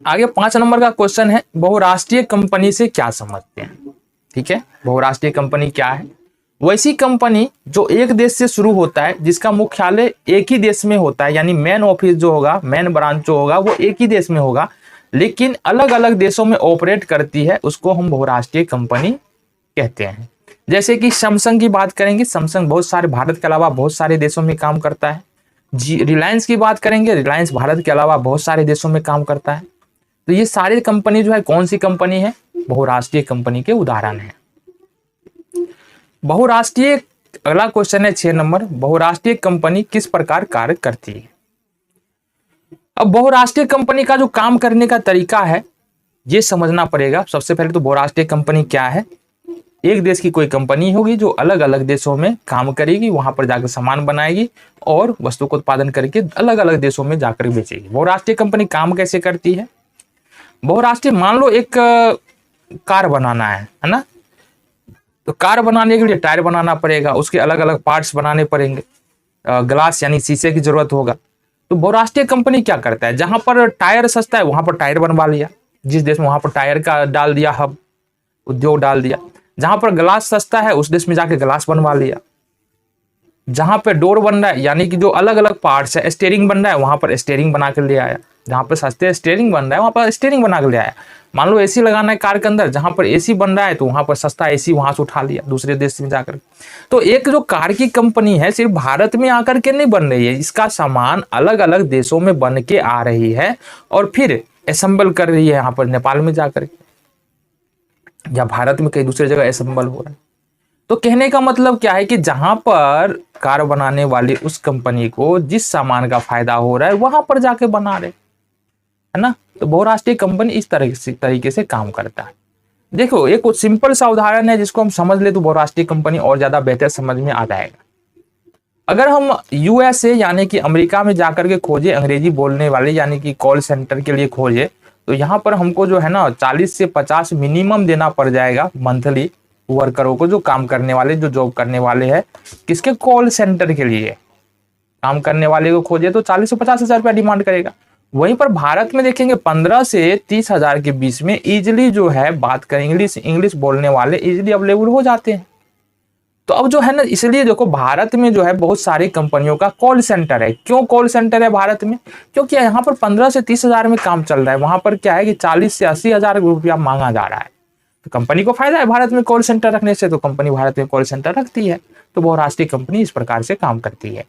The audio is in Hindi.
आगे 5 नंबर का क्वेश्चन है, बहुराष्ट्रीय कंपनी से क्या समझते हैं। ठीक है, बहुराष्ट्रीय कंपनी क्या है? वैसी कंपनी जो एक देश से शुरू होता है, जिसका मुख्यालय एक ही देश में होता है, यानी मेन ऑफिस जो होगा, मेन ब्रांच जो होगा वो एक ही देश में होगा, लेकिन अलग अलग देशों में ऑपरेट करती है, उसको हम बहुराष्ट्रीय कंपनी कहते हैं। जैसे कि सैमसंग की बात करेंगे, सैमसंग बहुत सारे, भारत के अलावा बहुत सारे देशों में काम करता है। रिलायंस की बात करेंगे, रिलायंस भारत के अलावा बहुत सारे देशों में काम करता है। तो ये सारी कंपनी जो है कौन सी कंपनी है? बहुराष्ट्रीय कंपनी के उदाहरण है। बहुराष्ट्रीय, अगला क्वेश्चन है 6 नंबर, बहुराष्ट्रीय कंपनी किस प्रकार कार्य करती है? अब बहुराष्ट्रीय कंपनी का जो काम करने का तरीका है ये समझना पड़ेगा। सबसे पहले तो बहुराष्ट्रीय कंपनी क्या है? एक देश की कोई कंपनी होगी जो अलग अलग देशों में काम करेगी, वहां पर जाकर सामान बनाएगी और वस्तु को उत्पादन करके अलग अलग देशों में जाकर बेचेगी। बहुराष्ट्रीय कंपनी काम कैसे करती है? बहुराष्ट्रीय, मान लो एक कार बनाना है ना, तो कार बनाने के लिए टायर बनाना पड़ेगा, उसके अलग अलग पार्ट्स बनाने पड़ेंगे, ग्लास यानी शीशे की जरूरत होगा। तो बहुराष्ट्रीय कंपनी क्या करता है? जहां पर टायर सस्ता है वहां पर टायर बनवा लिया, जिस देश में वहां पर टायर का डाल दिया, हब उद्योग डाल दिया। जहां पर ग्लास सस्ता है उस देश में जाके ग्लास बनवा लिया। जहां पे डोर बन रहा है, यानी कि जो अलग अलग पार्ट्स है, स्टीयरिंग बन रहा है, वहां पर स्टीयरिंग बना कर ले आया। जहां पर सस्ते स्टीयरिंग बन रहा है वहां पर स्टीयरिंग बना कर ले आया। मान लो एसी लगाना है कार के अंदर, जहां पर एसी बन रहा है तो वहां पर सस्ता एसी वहां से उठा लिया दूसरे देश में जाकर। तो एक जो कार की कंपनी है सिर्फ भारत में आकर के नहीं बन रही है, इसका सामान अलग अलग देशों में बन के आ रही है और फिर असेंबल कर रही है यहाँ पर नेपाल में जाकर, या भारत में कई दूसरी जगह असेंबल हो रहा है। तो कहने का मतलब क्या है कि जहां पर कार बनाने वाली उस कंपनी को जिस सामान का फायदा हो रहा है वहां पर जाके बना रहे, है ना। तो बहुराष्ट्रीय कंपनी इस तरीके से काम करता है। देखो एक सिंपल सा उदाहरण है जिसको हम समझ ले तो बहुराष्ट्रीय कंपनी और ज्यादा बेहतर समझ में आ जाएगा। अगर हम यूएसए यानी कि अमेरिका में जाकर के खोजे अंग्रेजी बोलने वाले, यानी कि कॉल सेंटर के लिए खोजे, तो यहाँ पर हमको जो है ना 40 से 50 मिनिमम देना पड़ जाएगा मंथली वर्करों को, जो काम करने वाले, जो जॉब करने वाले हैं, किसके? कॉल सेंटर के लिए काम करने वाले को खोजे तो 40 से 50 हजार रुपया डिमांड करेगा। वहीं पर भारत में देखेंगे 15 से 30 हजार के बीच में इजिली जो है बात करें इंग्लिश बोलने वाले इजिली अवेलेबल हो जाते हैं। तो अब जो है ना, इसलिए देखो भारत में जो है बहुत सारी कंपनियों का कॉल सेंटर है। क्यों कॉल सेंटर है भारत में? क्योंकि यहाँ पर 15 से 30 हजार में काम चल रहा है, वहां पर क्या है कि 40 से 80 हजार रुपया मांगा जा रहा है। तो कंपनी को फायदा है भारत में कॉल सेंटर रखने से, तो कंपनी भारत में कॉल सेंटर रखती है। तो बहुराष्ट्रीय कंपनी इस प्रकार से काम करती है।